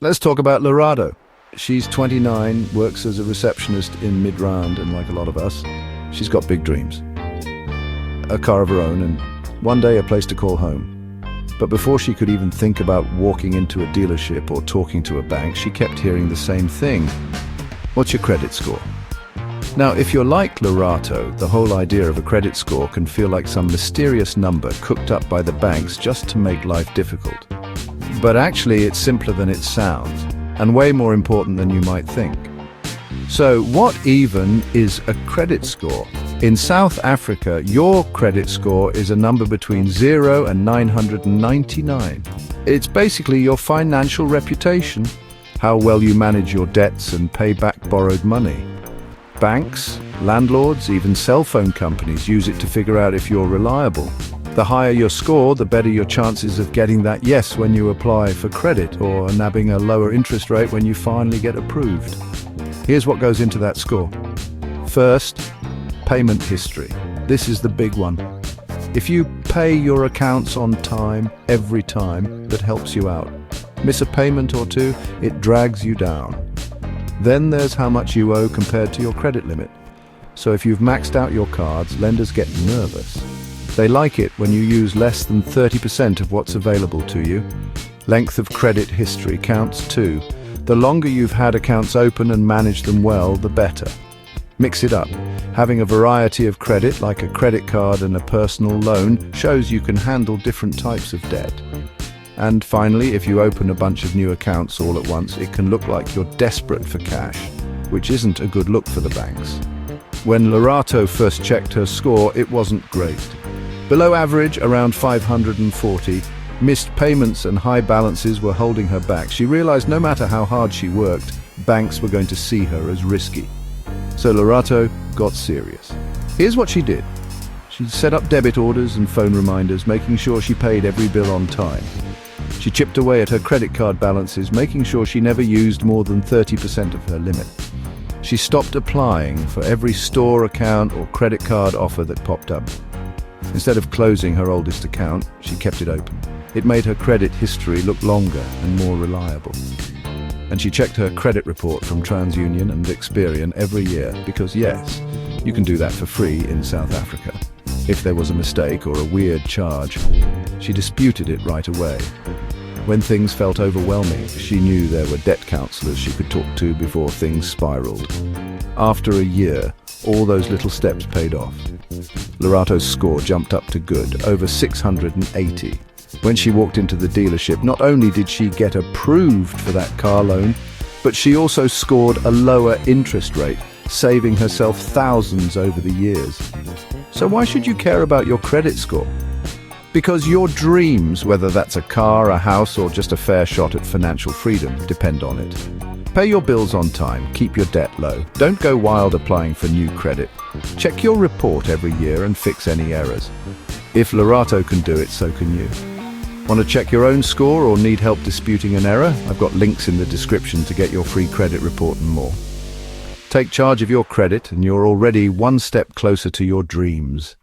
Let's talk about Lerato. She's 29, works as a receptionist in mid-round, and like a lot of us, she's got big dreams. A car of her own, and one day a place to call home. But before she could even think about walking into a dealership or talking to a bank, she kept hearing the same thing. What's your credit score? Now, if you're like Lerato, the whole idea of a credit score can feel like some mysterious number cooked up by the banks just to make life difficult. But actually, it's simpler than it sounds, and way more important than you might think. So, what even is a credit score? In South Africa, your credit score is a number between 0 and 999. It's basically your financial reputation, how well you manage your debts and pay back borrowed money. Banks, landlords, even cell phone companies use it to figure out if you're reliable. The higher your score, the better your chances of getting that yes when you apply for credit, or nabbing a lower interest rate when you finally get approved. Here's what goes into that score. First, payment history. This is the big one. If you pay your accounts on time, every time, that helps you out. Miss a payment or two, it drags you down. Then there's how much you owe compared to your credit limit. So if you've maxed out your cards, lenders get nervous. They like it when you use less than 30% of what's available to you. Length of credit history counts too. The longer you've had accounts open and managed them well, the better. Mix it up. Having a variety of credit, like a credit card and a personal loan, shows you can handle different types of debt. And finally, if you open a bunch of new accounts all at once, it can look like you're desperate for cash, which isn't a good look for the banks. When Lerato first checked her score, it wasn't great. Below average, around 540, missed payments and high balances were holding her back. She realized no matter how hard she worked, banks were going to see her as risky. So Lerato got serious. Here's what she did. She set up debit orders and phone reminders, making sure she paid every bill on time. She chipped away at her credit card balances, making sure she never used more than 30% of her limit. She stopped applying for every store account or credit card offer that popped up. Instead of closing her oldest account, she kept it open. It made her credit history look longer and more reliable. And she checked her credit report from TransUnion and Experian every year because, yes, you can do that for free in South Africa. If there was a mistake or a weird charge, she disputed it right away. When things felt overwhelming, she knew there were debt counselors she could talk to before things spiraled. After a year, all those little steps paid off. Lerato's score jumped up to good, over 680. When she walked into the dealership, not only did she get approved for that car loan, but she also scored a lower interest rate, saving herself thousands over the years. So why should you care about your credit score? Because your dreams, whether that's a car, a house, or just a fair shot at financial freedom, depend on it. Pay your bills on time, keep your debt low. Don't go wild applying for new credit. Check your report every year and fix any errors. If Lerato can do it, so can you. Want to check your own score or need help disputing an error? I've got links in the description to get your free credit report and more. Take charge of your credit and you're already one step closer to your dreams.